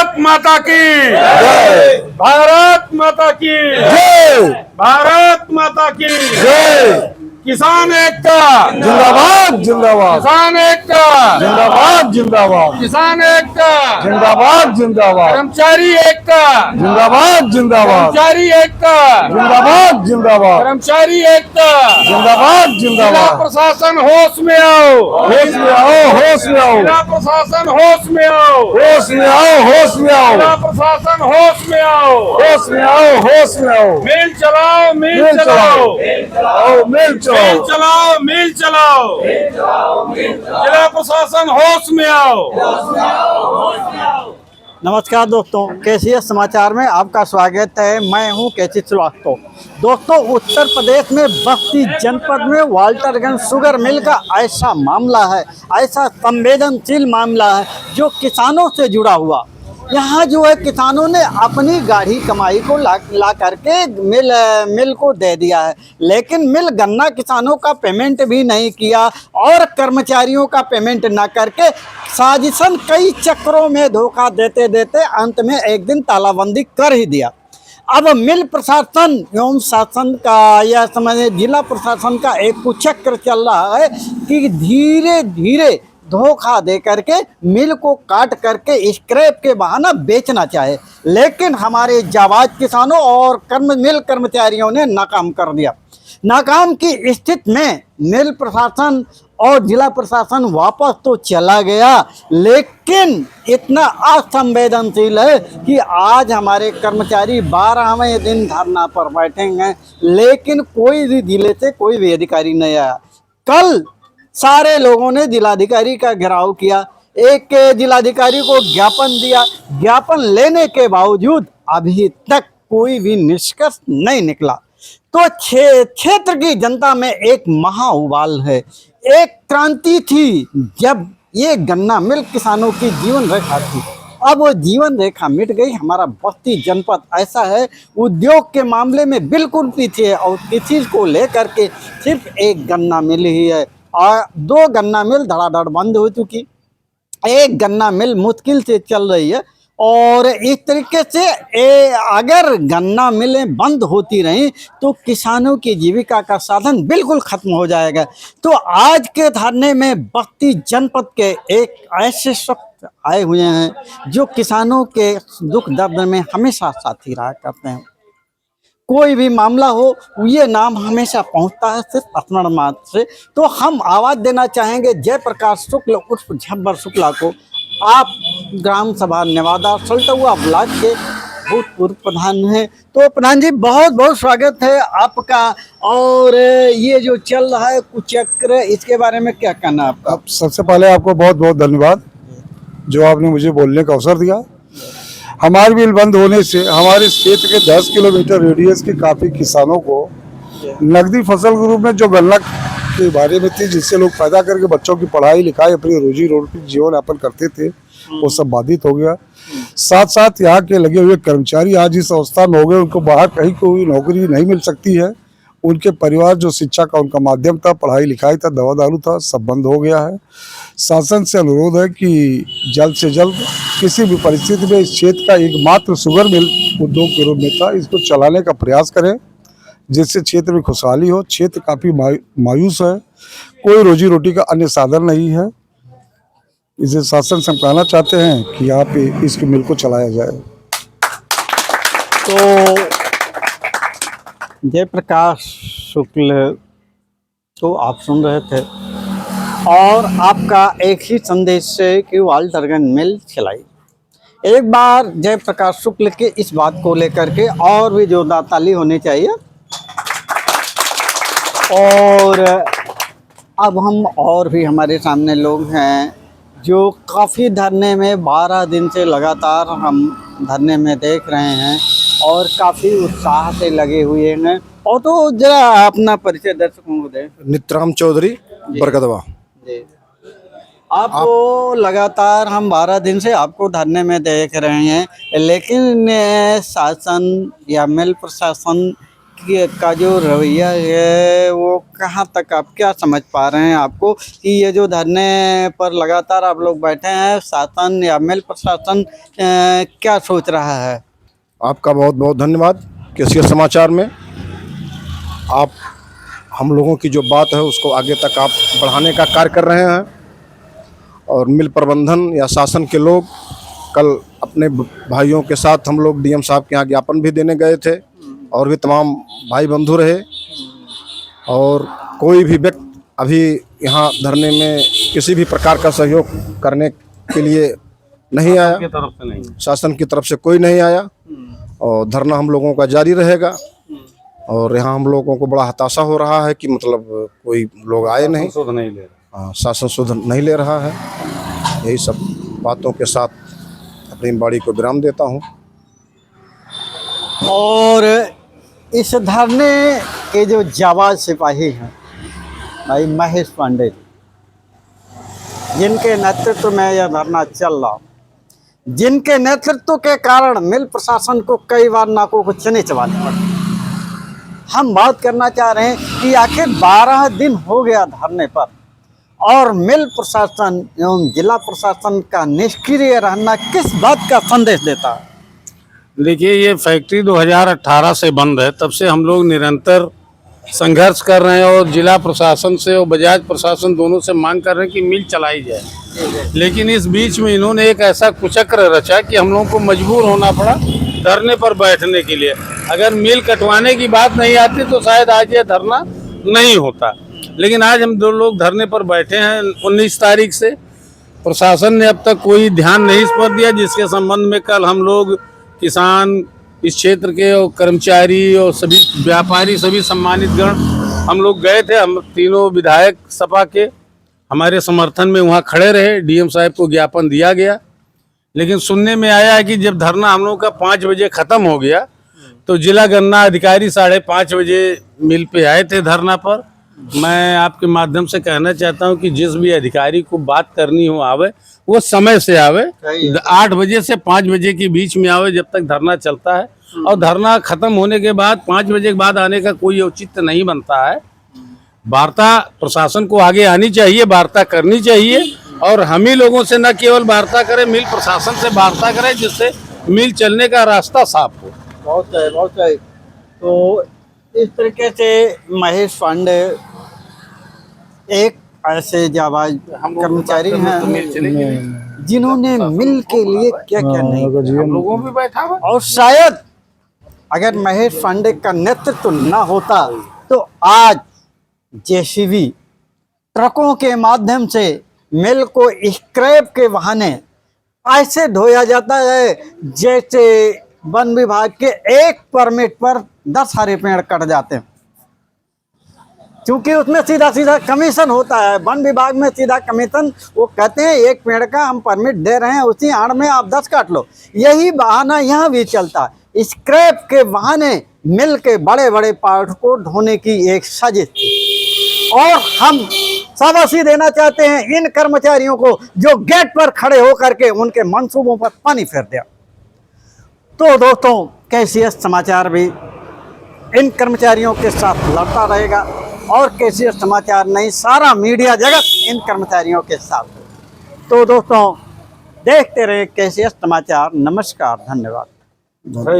भारत माता की जय। भारत माता की जय। भारत माता की जय। किसान एकता जिंदाबाद जिंदाबाद किसान एकता जिंदाबाद जिंदाबाद किसान एकता जिंदाबाद जिंदाबाद कर्मचारी एकता जिंदाबाद जिंदाबाद कर्मचारी एकता जिंदाबाद जिंदाबाद कर्मचारी एकता जिंदाबाद जिला जिंदाबाद। प्रशासन होश में आओ होश में आओ होश में आओ जिला प्रशासन होश में आओ होश में आओ होश में आओ जिला प्रशासन होश में आओ होश में आओ होश में आओ। मिल चलाओ मिल मिल चलाओ आओ मिल मिल चलाओ। चलाओ मिल चलाओ जिला प्रशासन होश में आओ। नमस्कार दोस्तों, केसीएस समाचार में आपका स्वागत है। मैं हूं केसी श्रीवास्तव। दोस्तों, उत्तर प्रदेश में बस्ती जनपद में वाल्टरगंज शुगर मिल का ऐसा मामला है, ऐसा संवेदनशील मामला है जो किसानों से जुड़ा हुआ। यहाँ जो है किसानों ने अपनी गाढ़ी कमाई को ला करके मिल को दे दिया है, लेकिन मिल गन्ना किसानों का पेमेंट भी नहीं किया और कर्मचारियों का पेमेंट ना करके साजिशन कई चक्रों में धोखा देते देते अंत में एक दिन तालाबंदी कर ही दिया। अब मिल प्रशासन एवं शासन का या समझे जिला प्रशासन का एक कुचक्र चल रहा है कि धीरे धीरे धोखा दे करके मिल को काट करके स्क्रैप के बहाना बेचना चाहे, लेकिन हमारे जाबाज किसानों और मिल कर्मचारियों ने नाकाम कर दिया। नाकाम की स्थिति में मिल प्रशासन और जिला प्रशासन वापस तो चला गया, लेकिन इतना असंवेदनशील है कि आज हमारे कर्मचारी 12वें दिन धरना पर बैठेंगे, लेकिन कोई भी जिले से कोई भी अधिकारी नहीं आया। कल सारे लोगों ने जिलाधिकारी का घेराव किया, एक जिलाधिकारी को ज्ञापन दिया, ज्ञापन लेने के बावजूद अभी तक कोई भी निष्कर्ष नहीं निकला। तो क्षेत्र की जनता में एक महा उबाल है, एक क्रांति थी जब ये गन्ना मिल किसानों की जीवन रेखा थी। अब वो जीवन रेखा मिट गई। हमारा बस्ती जनपद ऐसा है, उद्योग के मामले में बिल्कुल पीछे है और किसी को लेकर के सिर्फ एक गन्ना मिल ही है और 2 गन्ना मिल धड़ाधड़ बंद हो चुकी, एक गन्ना मिल मुश्किल से चल रही है। और इस तरीके से अगर गन्ना मिलें बंद होती रहीं तो किसानों की जीविका का साधन बिल्कुल खत्म हो जाएगा। तो आज के धरने में बस्ती जनपद के एक ऐसे शख्स आए हुए हैं जो किसानों के दुख दर्द में हमेशा साथी रहा करते हैं। कोई भी मामला हो, ये नाम हमेशा पहुंचता है सिर्फ स्मरण मात्र से। तो हम आवाज़ देना चाहेंगे जयप्रकाश शुक्ल उर्फ झब्बर शुक्ला को। आप ग्राम सभा नेवादा सल्टुआ ब्लॉक के भूतपूर्व प्रधान हैं। तो प्रधान जी, बहुत बहुत स्वागत है आपका। और ये जो चल रहा है कुचक्र, इसके बारे में क्या कहना है आपका? सबसे पहले आपको बहुत बहुत धन्यवाद जो आपने मुझे बोलने का अवसर दिया। हमारी मिल बंद होने से हमारे क्षेत्र के 10 किलोमीटर रेडियस के काफ़ी किसानों को नकदी फसल के रूप में जो गन्ना के बारे में थी, जिससे लोग पैदा करके बच्चों की पढ़ाई लिखाई अपनी रोजी रोटी जीवन यापन करते थे, वो सब बाधित हो गया। साथ साथ यहाँ के लगे हुए कर्मचारी आज इस अवस्था में हो गए, उनको बाहर कहीं कोई नौकरी नहीं मिल सकती है। उनके परिवार जो शिक्षा का उनका माध्यम था, पढ़ाई लिखाई था, दवा दारू था, सब बंद हो गया है। शासन से अनुरोध है कि जल्द से जल्द किसी भी परिस्थिति में इस क्षेत्र का एकमात्र शुगर मिल उद्योग के रूप में था, इसको चलाने का प्रयास करें, जिससे क्षेत्र में खुशहाली हो। क्षेत्र काफ़ी मायूस है, कोई रोजी रोटी का अन्य साधन नहीं है। इसे शासन से हम कहना चाहते हैं कि यहाँ पे इसकी मिल को चलाया जाए। तो जयप्रकाश शुक्ल तो आप सुन रहे थे और आपका एक ही संदेश है कि वाल्टरगंज मिल चलाई। एक बार जयप्रकाश शुक्ल के इस बात को लेकर के और भी जोरदार ताली होनी चाहिए। और अब हम और भी हमारे सामने लोग हैं जो काफ़ी धरने में 12 दिन से लगातार हम धरने में देख रहे हैं और काफ़ी उत्साह से लगे हुए हैं। और तो जरा अपना परिचय दर्शकों को दें। नित्राम चौधरी, बरगदवा जी। आपको लगातार हम 12 दिन से आपको धरने में देख रहे हैं, लेकिन शासन या मिल प्रशासन का जो रवैया है वो कहाँ तक आप क्या समझ पा रहे हैं आपको कि ये जो धरने पर लगातार आप लोग बैठे हैं, शासन या मिल प्रशासन क्या सोच रहा है? आपका बहुत बहुत धन्यवाद। केसीएस समाचार में आप हम लोगों की जो बात है उसको आगे तक आप बढ़ाने का कार्य कर रहे हैं, और मिल प्रबंधन या शासन के लोग कल अपने भाइयों के साथ हम लोग डीएम साहब के यहाँ ज्ञापन भी देने गए थे, और भी तमाम भाई बंधु रहे, और कोई भी व्यक्ति अभी यहाँ धरने में किसी भी प्रकार का सहयोग करने के लिए नहीं आया, तरफ से नहीं, शासन की तरफ से कोई नहीं आया, और धरना हम लोगों का जारी रहेगा। और यहाँ हम लोगों को बड़ा हताशा हो रहा है कि मतलब कोई लोग आए नहीं, सुध नहीं ले रहा। हाँ, शासन सुध नहीं ले रहा है। यही सब बातों के साथ अपनी बाड़ी को विराम देता हूँ। और इस धरने के जो जाबाज सिपाही हैं भाई महेश पांडे जी, जिनके नेतृत्व में यह धरना चल रहा, जिनके नेतृत्व के कारण मिल प्रशासन को कई बार नाकों को चने चबाने पड़े। हम बात करना चाह रहे हैं कि आखिर 12 दिन हो गया धरने पर, और मिल प्रशासन एवं जिला प्रशासन का निष्क्रिय रहना किस बात का संदेश देता है? देखिए, ये फैक्ट्री 2018 से बंद है, तब से हम लोग निरंतर संघर्ष कर रहे हैं, और जिला प्रशासन से और बजाज प्रशासन दोनों से मांग कर रहे हैं कि मिल चलाई जाए। लेकिन इस बीच में इन्होंने एक ऐसा कुचक्र रचा कि हम लोगों को मजबूर होना पड़ा धरने पर बैठने के लिए। अगर मिल कटवाने की बात नहीं आती तो शायद आज ये धरना नहीं होता। लेकिन आज हम 2 लोग धरने पर बैठे हैं 19 तारीख से। प्रशासन ने अब तक कोई ध्यान नहीं इस पर दिया, जिसके संबंध में कल हम लोग किसान, इस क्षेत्र के और कर्मचारी और सभी व्यापारी, सभी सम्मानित गण हम लोग गए थे। हम तीनों विधायक सपा के हमारे समर्थन में वहाँ खड़े रहे। डीएम साहब को ज्ञापन दिया गया, लेकिन सुनने में आया है कि जब धरना हम लोग का 5 बजे ख़त्म हो गया तो जिला गन्ना अधिकारी 5:30 बजे मिल पे आए थे धरना पर। मैं आपके माध्यम से कहना चाहता हूं कि जिस भी अधिकारी को बात करनी हो आवे, वो समय से आवे, 8 बजे से 5 बजे के बीच में आवे, जब तक धरना चलता है। और धरना खत्म होने के बाद 5 बजे के बाद आने का कोई औचित्य नहीं बनता है। वार्ता प्रशासन को आगे आनी चाहिए, वार्ता करनी चाहिए, और हम ही लोगों से न केवल वार्ता करें, मिल प्रशासन से वार्ता करें, जिससे मिल चलने का रास्ता साफ हो। बहुत है, बहुत है। तो इस तरीके से महेश पांडे एक ऐसे जाबाज कर्मचारी हैं जिन्होंने मिल के लिए क्या क्या नहीं किया। हम लोगों भी बैठा हुआ, और शायद अगर महेश पांडे का नेतृत्व न होता तो आज जेसीबी ट्रकों के माध्यम से मिल को स्क्रैप के बहाने ऐसे ढोया जाता है जैसे वन विभाग के एक परमिट पर 10 हरे पेड़ कट जाते हैं, क्योंकि उसमें सीधा सीधा कमीशन होता है। वन विभाग में सीधा कमीशन, वो कहते हैं 1 पेड़ का हम परमिट दे रहे हैं, उसी आड़ में आप 10 काट लो। यही बहाना यहाँ भी चलता है। स्क्रैप के बहाने मिल के बड़े बड़े पार्ट को ढोने की एक साजिश थी, और हम शाबाशी देना चाहते हैं इन कर्मचारियों को जो गेट पर खड़े होकर के उनके मंसूबों पर पानी फेर दिया। तो दोस्तों, केसीएस समाचार भी इन कर्मचारियों के साथ लड़ता रहेगा, और केसीएस समाचार नहीं, सारा मीडिया जगत इन कर्मचारियों के साथ है। तो दोस्तों, देखते रहे केसीएस समाचार। नमस्कार, धन्यवाद।